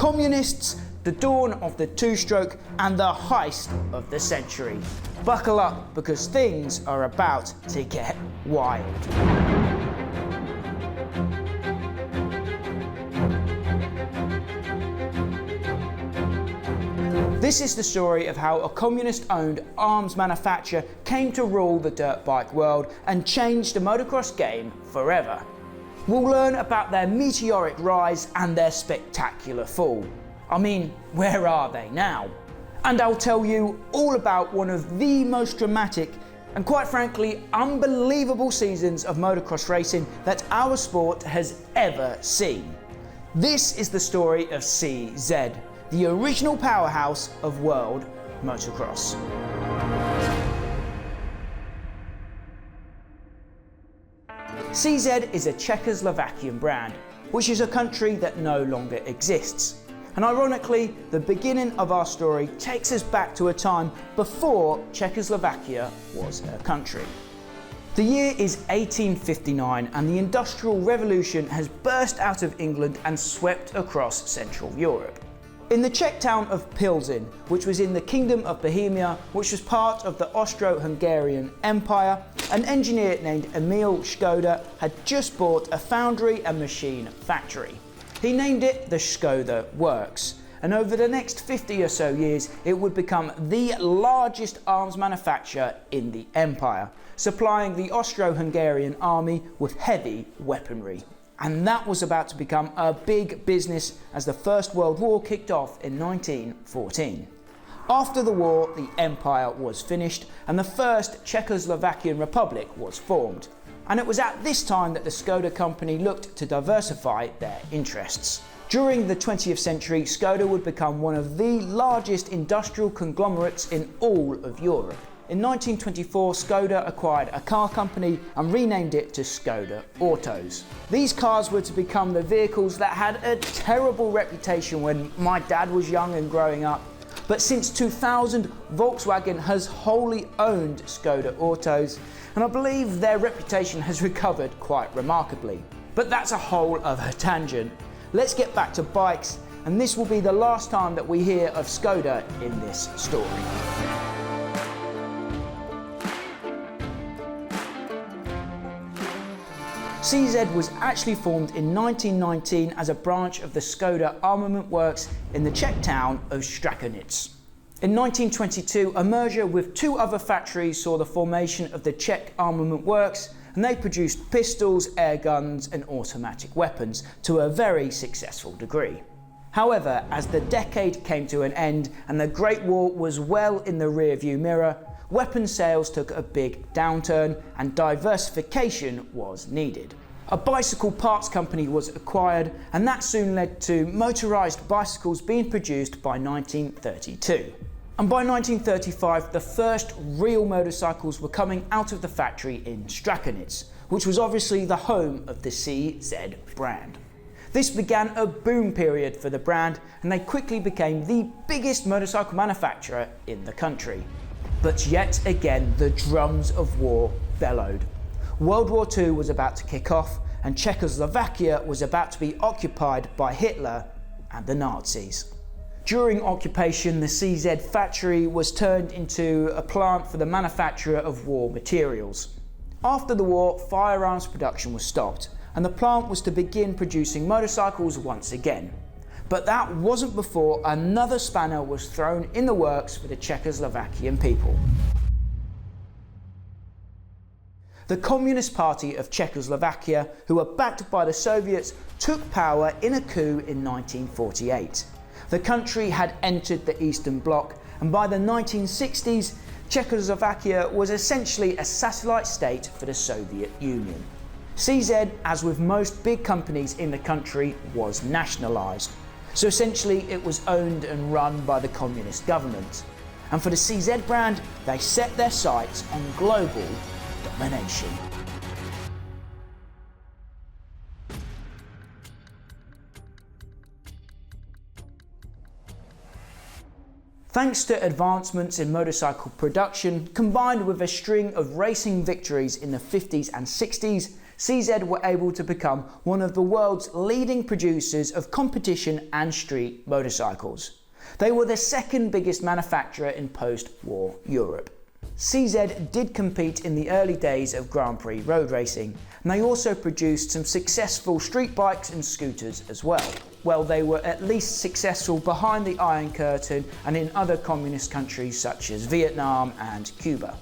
communists, the dawn of the two-stroke, and the heist of the century. Buckle up, because things are about to get wild. This is the story of how a communist-owned arms manufacturer came to rule the dirt bike world and changed the motocross game forever. We'll learn about their meteoric rise and their spectacular fall. I mean, where are they now? And I'll tell you all about one of the most dramatic and, quite frankly, unbelievable seasons of motocross racing that our sport has ever seen. This is the story of CZ, the original powerhouse of world motocross. CZ is a Czechoslovakian brand, which is a country that no longer exists. And ironically, the beginning of our story takes us back to a time before Czechoslovakia was a country. The year is 1859 and the Industrial Revolution has burst out of England and swept across Central Europe. In the Czech town of Pilsen, which was in the Kingdom of Bohemia, which was part of the Austro-Hungarian Empire, an engineer named Emil Škoda had just bought a foundry and machine factory. He named it the Škoda Works, and over the next 50 or so years it would become the largest arms manufacturer in the empire, supplying the Austro-Hungarian army with heavy weaponry. And that was about to become a big business as the First World War kicked off in 1914. After the war, the empire was finished and the first Czechoslovakian Republic was formed. And it was at this time that the Škoda company looked to diversify their interests. During the 20th century, Škoda would become one of the largest industrial conglomerates in all of Europe. In 1924, Škoda acquired a car company and renamed it to Škoda Autos. These cars were to become the vehicles that had a terrible reputation when my dad was young and growing up. But since 2000, Volkswagen has wholly owned Škoda Autos, and I believe their reputation has recovered quite remarkably. But that's a whole other tangent. Let's get back to bikes, and this will be the last time that we hear of Škoda in this story. CZ was actually formed in 1919 as a branch of the Škoda armament works in the Czech town of Strakonec. In 1922, a merger with two other factories saw the formation of the Czech armament works, and they produced pistols, air guns and automatic weapons to a very successful degree. However, as the decade came to an end and the Great War was well in the rearview mirror, weapon sales took a big downturn and diversification was needed. A bicycle parts company was acquired, and that soon led to motorised bicycles being produced by 1932. And by 1935, the first real motorcycles were coming out of the factory in Strakonec, which was obviously the home of the CZ brand. This began a boom period for the brand, and they quickly became the biggest motorcycle manufacturer in the country. But yet again, the drums of war bellowed. World War II was about to kick off, and Czechoslovakia was about to be occupied by Hitler and the Nazis. During occupation, the CZ factory was turned into a plant for the manufacture of war materials. After the war, firearms production was stopped, and the plant was to begin producing motorcycles once again. But that wasn't before another spanner was thrown in the works for the Czechoslovakian people. The Communist Party of Czechoslovakia, who were backed by the Soviets, took power in a coup in 1948. The country had entered the Eastern Bloc, and by the 1960s, Czechoslovakia was essentially a satellite state for the Soviet Union. CZ, as with most big companies in the country, was nationalised. So essentially it was owned and run by the communist government. And for the CZ brand, they set their sights on global domination. Thanks to advancements in motorcycle production, combined with a string of racing victories in the 50s and 60s, CZ were able to become one of the world's leading producers of competition and street motorcycles. They were the second biggest manufacturer in post-war Europe. CZ did compete in the early days of Grand Prix road racing, and they also produced some successful street bikes and scooters as well. Well, they were at least successful behind the Iron Curtain and in other communist countries such as Vietnam and Cuba.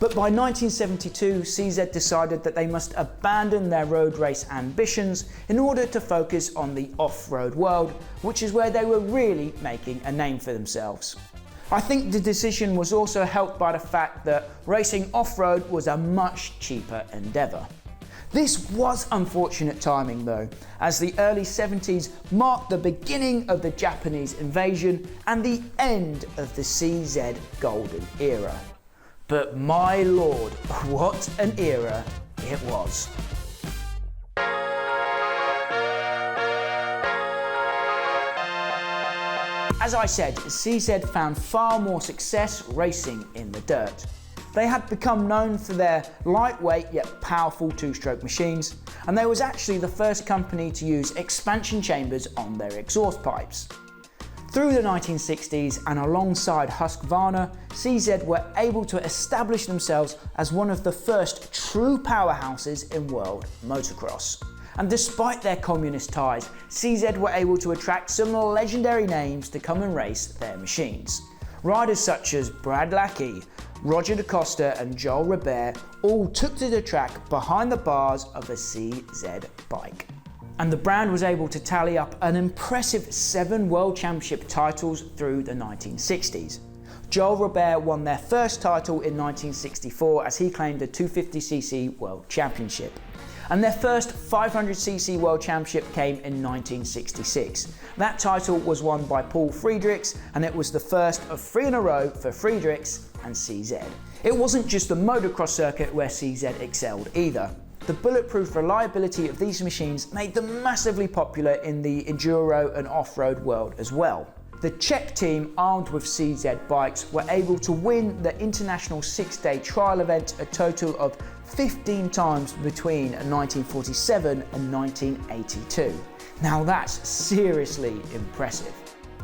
But by 1972, CZ decided that they must abandon their road race ambitions in order to focus on the off-road world, which is where they were really making a name for themselves. I think the decision was also helped by the fact that racing off-road was a much cheaper endeavour. This was unfortunate timing though, as the early 70s marked the beginning of the Japanese invasion and the end of the CZ golden era. But my lord, what an era it was. As I said, CZ found far more success racing in the dirt. They had become known for their lightweight yet powerful two-stroke machines, and they was actually the first company to use expansion chambers on their exhaust pipes. Through the 1960s and alongside Husqvarna, CZ were able to establish themselves as one of the first true powerhouses in world motocross. And despite their communist ties, CZ were able to attract some legendary names to come and race their machines. Riders such as Brad Lackey, Roger Da Costa and Joel Robert all took to the track behind the bars of a CZ bike. And the brand was able to tally up an impressive 7 World Championship titles through the 1960s. Joel Robert won their first title in 1964 as he claimed the 250cc World Championship. And their first 500cc World Championship came in 1966. That title was won by Paul Friedrichs, and it was the first of 3 in a row for Friedrichs and CZ. It wasn't just the motocross circuit where CZ excelled either. The bulletproof reliability of these machines made them massively popular in the enduro and off-road world as well. The Czech team, armed with CZ bikes, were able to win the international 6-day trial event a total of 15 times between 1947 and 1982. Now that's seriously impressive.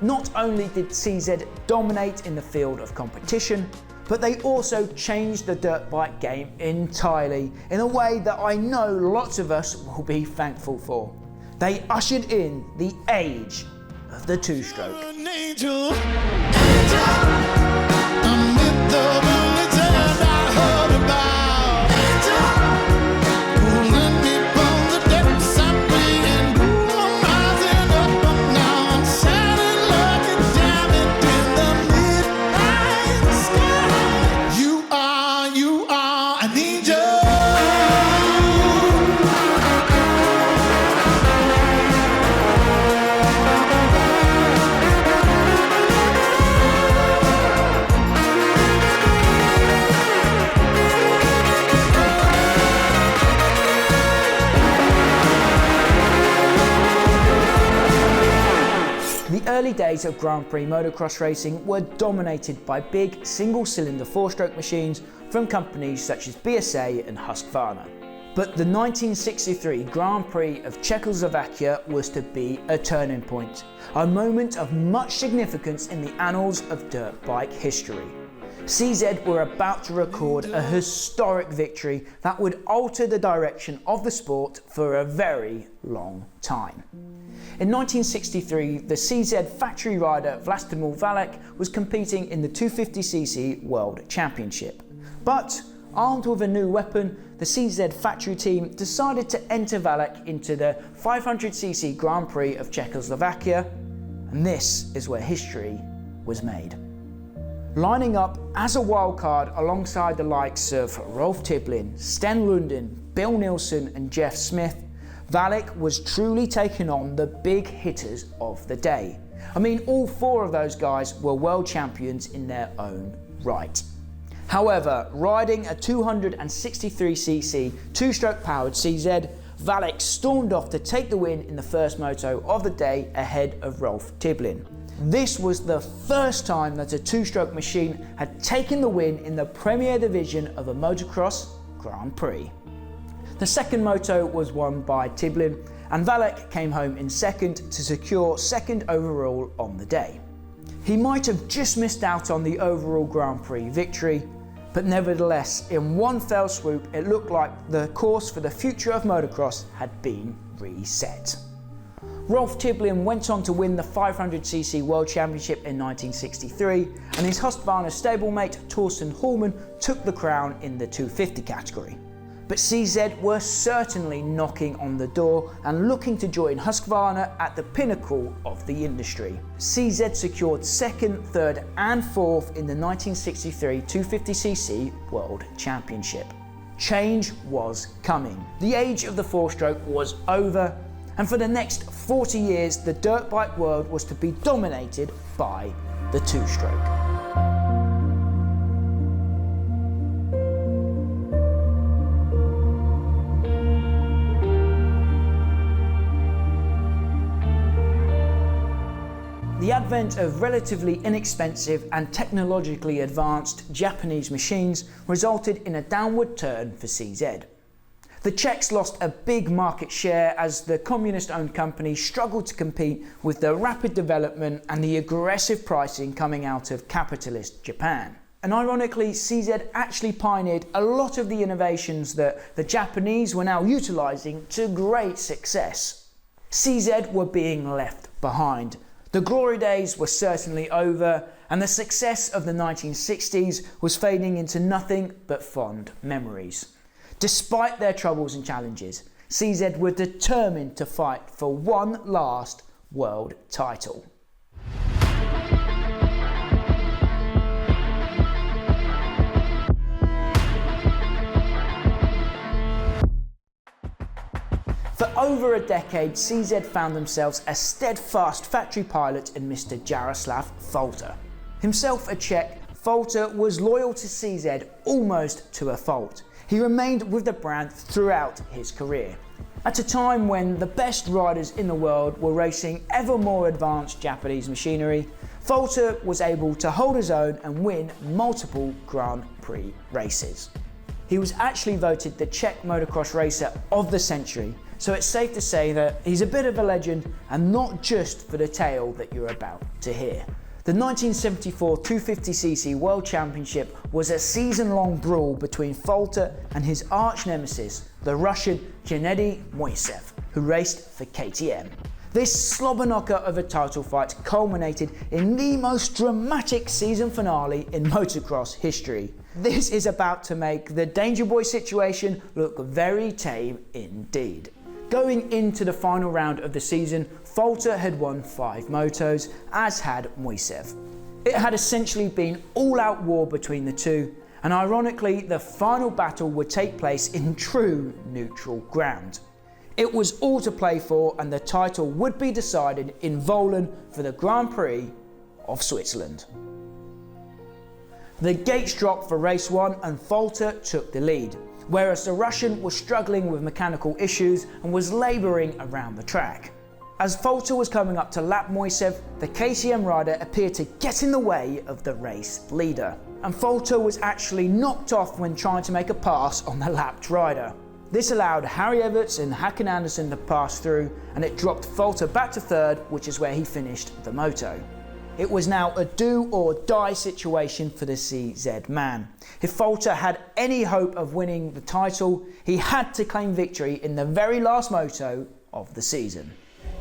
Not only did CZ dominate in the field of competition, but they also changed the dirt bike game entirely in a way that I know lots of us will be thankful for. They ushered in the age of the two-stroke. The early days of Grand Prix motocross racing were dominated by big single-cylinder 4-stroke machines from companies such as BSA and Husqvarna. But the 1963 Grand Prix of Czechoslovakia was to be a turning point, a moment of much significance in the annals of dirt bike history. CZ were about to record a historic victory that would alter the direction of the sport for a very long time. In 1963, the CZ factory rider Vlastimil Valek was competing in the 250cc World Championship. But armed with a new weapon, the CZ factory team decided to enter Valek into the 500cc Grand Prix of Czechoslovakia, and this is where history was made. Lining up as a wildcard alongside the likes of Rolf Tiblin, Sten Lunden, Bill Nielsen and Jeff Smith, Valek was truly taking on the big hitters of the day. I mean, all 4 of those guys were world champions in their own right. However, riding a 263cc 2-stroke powered CZ, Valek stormed off to take the win in the first moto of the day ahead of Rolf Tiblin. This was the first time that a 2-stroke machine had taken the win in the Premier Division of a motocross Grand Prix. The second moto was won by Tiblin, and Valek came home in second to secure second overall on the day. He might have just missed out on the overall Grand Prix victory, but nevertheless, in one fell swoop, it looked like the course for the future of motocross had been reset. Rolf Tiblin went on to win the 500cc World Championship in 1963, and his Husqvarna stablemate Torsten Hallman took the crown in the 250 category. But CZ were certainly knocking on the door and looking to join Husqvarna at the pinnacle of the industry. CZ secured second, third and fourth in the 1963 250cc World Championship. Change was coming. The age of the four-stroke was over, and for the next 40 years the dirt bike world was to be dominated by the two-stroke. The advent of relatively inexpensive and technologically advanced Japanese machines resulted in a downward turn for CZ. The Czechs lost a big market share as the communist-owned company struggled to compete with the rapid development and the aggressive pricing coming out of capitalist Japan. And ironically, CZ actually pioneered a lot of the innovations that the Japanese were now utilising to great success. CZ were being left behind. The glory days were certainly over, and the success of the 1960s was fading into nothing but fond memories. Despite their troubles and challenges, CZ were determined to fight for one last world title. For over a decade, CZ found themselves a steadfast factory pilot in Mr. Jaroslav Folter. Himself a Czech, Folter was loyal to CZ almost to a fault. He remained with the brand throughout his career. At a time when the best riders in the world were racing ever more advanced Japanese machinery, Folter was able to hold his own and win multiple Grand Prix races. He was actually voted the Czech motocross racer of the century, so it's safe to say that he's a bit of a legend, and not just for the tale that you're about to hear. The 1974 250cc World Championship was a season-long brawl between Folter and his arch-nemesis, the Russian Gennady Moisev, who raced for KTM. This slobber knocker of a title fight culminated in the most dramatic season finale in motocross history. This is about to make the Danger Boy situation look very tame indeed. Going into the final round of the season, Folter had won 5 motos, as had Moisev. It had essentially been all-out war between the two, and ironically, the final battle would take place in true neutral ground. It was all to play for, and the title would be decided in Wohlen for the Grand Prix of Switzerland. The gates dropped for race 1 and Folter took the lead, whereas the Russian was struggling with mechanical issues and was labouring around the track. As Folter was coming up to lap Moisev, the KTM rider appeared to get in the way of the race leader, and Folter was actually knocked off when trying to make a pass on the lapped rider. This allowed Harry Everts and Hakan Andersson to pass through, and it dropped Folter back to third, which is where he finished the moto. It was now a do or die situation for the CZ man. If Folter had any hope of winning the title, he had to claim victory in the very last moto of the season.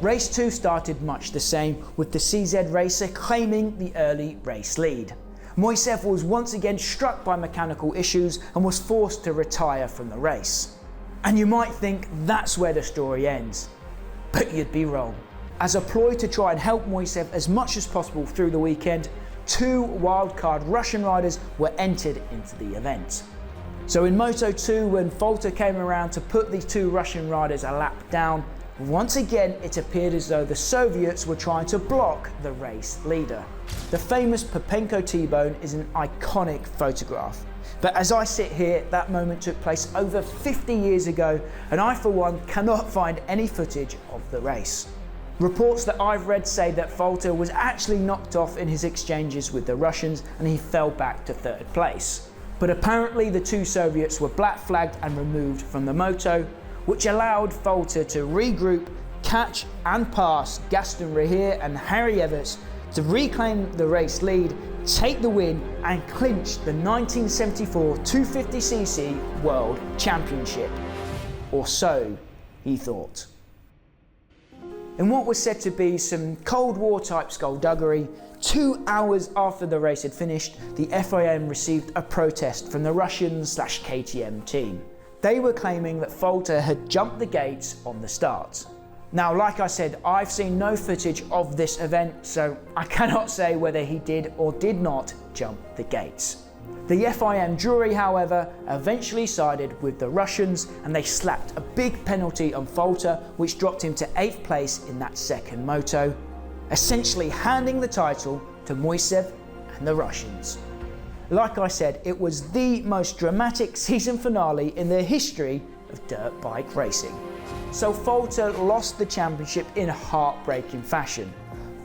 Race 2 started much the same, with the CZ racer claiming the early race lead. Moisev was once again struck by mechanical issues and was forced to retire from the race. And you might think that's where the story ends, but you'd be wrong. As a ploy to try and help Moisev as much as possible through the weekend, 2 wildcard Russian riders were entered into the event. So in Moto 2, when Folter came around to put the 2 Russian riders a lap down, once again it appeared as though the Soviets were trying to block the race leader. The famous Popenko T-bone is an iconic photograph. But as I sit here, that moment took place over 50 years ago, and I for one cannot find any footage of the race. Reports that I've read say that Folter was actually knocked off in his exchanges with the Russians and he fell back to 3rd place. But apparently the two Soviets were black flagged and removed from the moto, which allowed Folter to regroup, catch and pass Gaston Rehir and Harry Everts to reclaim the race lead, take the win and clinch the 1974 250cc World Championship. Or so he thought. In what was said to be some Cold War type skullduggery, 2 hours after the race had finished, the FIM received a protest from the Russian/KTM team. They were claiming that Folter had jumped the gates on the start. Now, like I said, I've seen no footage of this event, so I cannot say whether he did or did not jump the gates. The FIM jury, however, eventually sided with the Russians and they slapped a big penalty on Folter, which dropped him to 8th place in that second moto, essentially handing the title to Moisev and the Russians. Like I said, it was the most dramatic season finale in the history of dirt bike racing. So Folter lost the championship in heartbreaking fashion.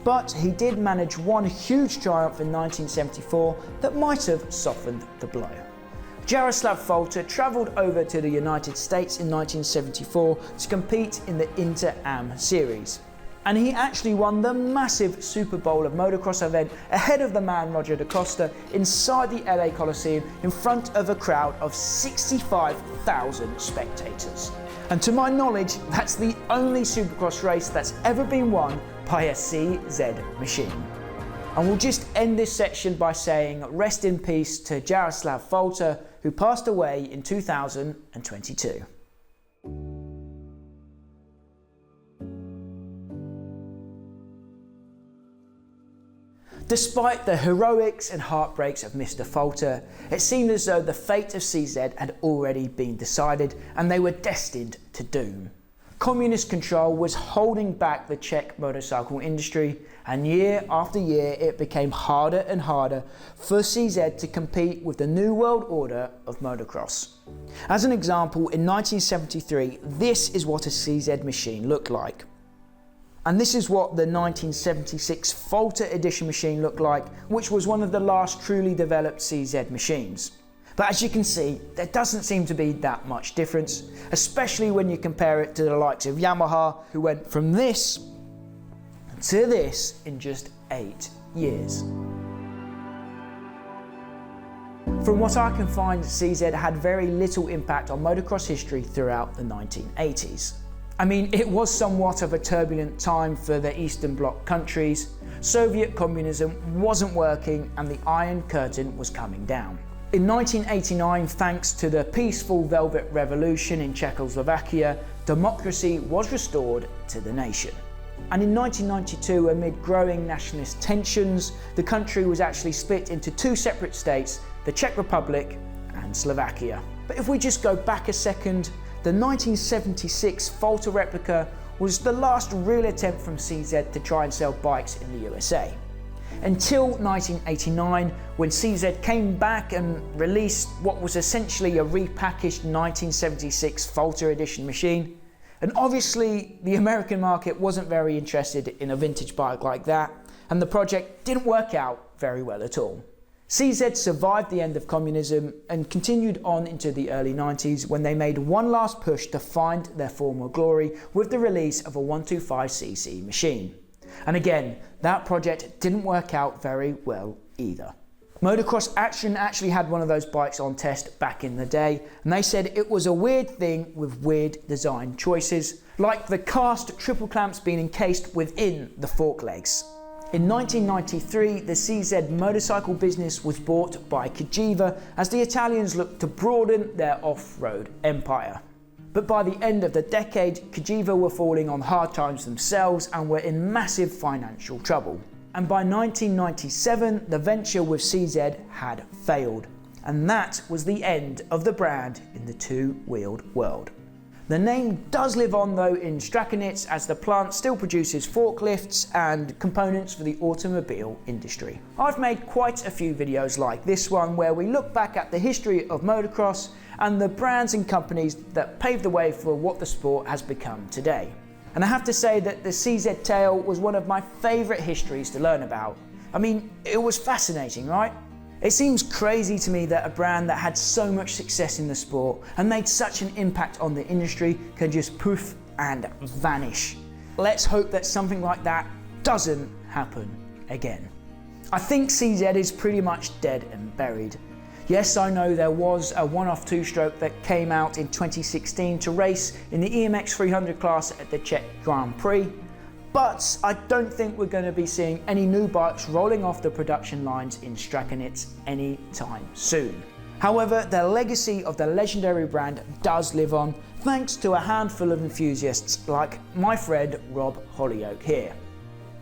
But he did manage one huge triumph in 1974 that might have softened the blow. Jaroslav Folter travelled over to the United States in 1974 to compete in the Inter-Am series. And he actually won the massive Super Bowl of motocross event ahead of the man Roger Da Costa inside the LA Coliseum in front of a crowd of 65,000 spectators. And to my knowledge, that's the only Supercross race that's ever been won by a CZ machine. And we'll just end this section by saying rest in peace to Jaroslav Folter, who passed away in 2022. Despite the heroics and heartbreaks of Mr. Folter, it seemed as though the fate of CZ had already been decided and they were destined to doom. Communist control was holding back the Czech motorcycle industry, and year after year it became harder and harder for CZ to compete with the new world order of motocross. As an example, in 1973, this is what a CZ machine looked like. And this is what the 1976 Folter edition machine looked like, which was one of the last truly developed CZ machines. But as you can see, there doesn't seem to be that much difference, especially when you compare it to the likes of Yamaha, who went from this to this in just 8 years. From what I can find, CZ had very little impact on motocross history throughout the 1980s. I mean, it was somewhat of a turbulent time for the Eastern Bloc countries. Soviet communism wasn't working and the Iron Curtain was coming down. In 1989, thanks to the peaceful Velvet Revolution in Czechoslovakia, democracy was restored to the nation. And in 1992, amid growing nationalist tensions, the country was actually split into 2 separate states, the Czech Republic and Slovakia. But if we just go back a second, the 1976 Folter replica was the last real attempt from CZ to try and sell bikes in the USA. Until 1989, when CZ came back and released what was essentially a repackaged 1976 Folter edition machine. And obviously the American market wasn't very interested in a vintage bike like that, and the project didn't work out very well at all. CZ survived the end of communism and continued on into the early 90s when they made one last push to find their former glory with the release of a 125cc machine. And again, that project didn't work out very well either. Motocross Action actually had one of those bikes on test back in the day, and they said it was a weird thing with weird design choices, like the cast triple clamps being encased within the fork legs. In 1993, the CZ motorcycle business was bought by Cagiva as the Italians looked to broaden their off-road empire. But by the end of the decade, Cagiva were falling on hard times themselves and were in massive financial trouble. And by 1997, the venture with CZ had failed. And that was the end of the brand in the two-wheeled world. The name does live on though in Strakonitz, as the plant still produces forklifts and components for the automobile industry. I've made quite a few videos like this one where we look back at the history of motocross and the brands and companies that paved the way for what the sport has become today. And I have to say that the CZ tale was one of my favourite histories to learn about. I mean, it was fascinating, right? It seems crazy to me that a brand that had so much success in the sport and made such an impact on the industry can just poof and vanish. Let's hope that something like that doesn't happen again. I think CZ is pretty much dead and buried. Yes, I know there was a one-off two-stroke that came out in 2016 to race in the EMX 300 class at the Czech Grand Prix, but I don't think we're going to be seeing any new bikes rolling off the production lines in Strakonitz anytime soon. However, the legacy of the legendary brand does live on, thanks to a handful of enthusiasts like my friend Rob Hollyoak here.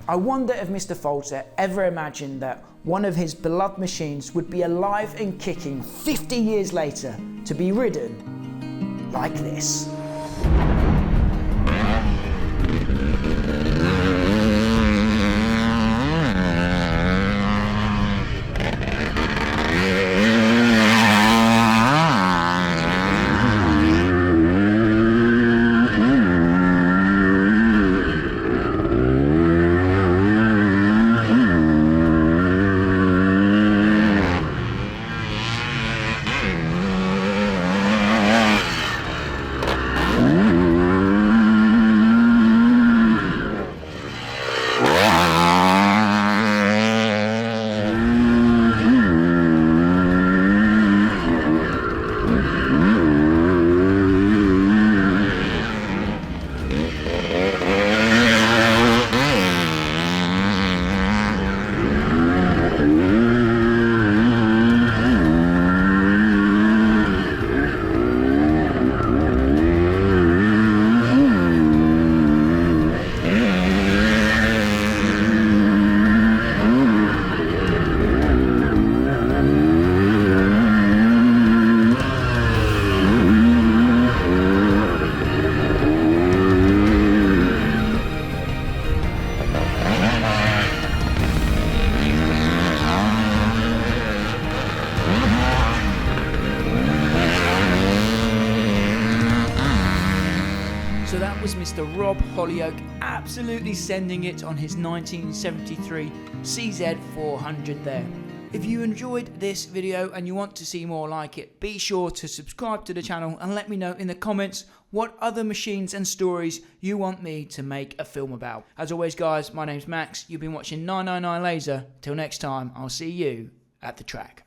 I wonder if Mr. Folter ever imagined that one of his beloved machines would be alive and kicking 50 years later to be ridden like this. So that was Mr. Rob Hollyoak absolutely sending it on his 1973 CZ 400 there. If you enjoyed this video and you want to see more like it, be sure to subscribe to the channel and let me know in the comments what other machines and stories you want me to make a film about. As always guys, my name's Max, you've been watching 999 Laser. Till next time, I'll see you at the track.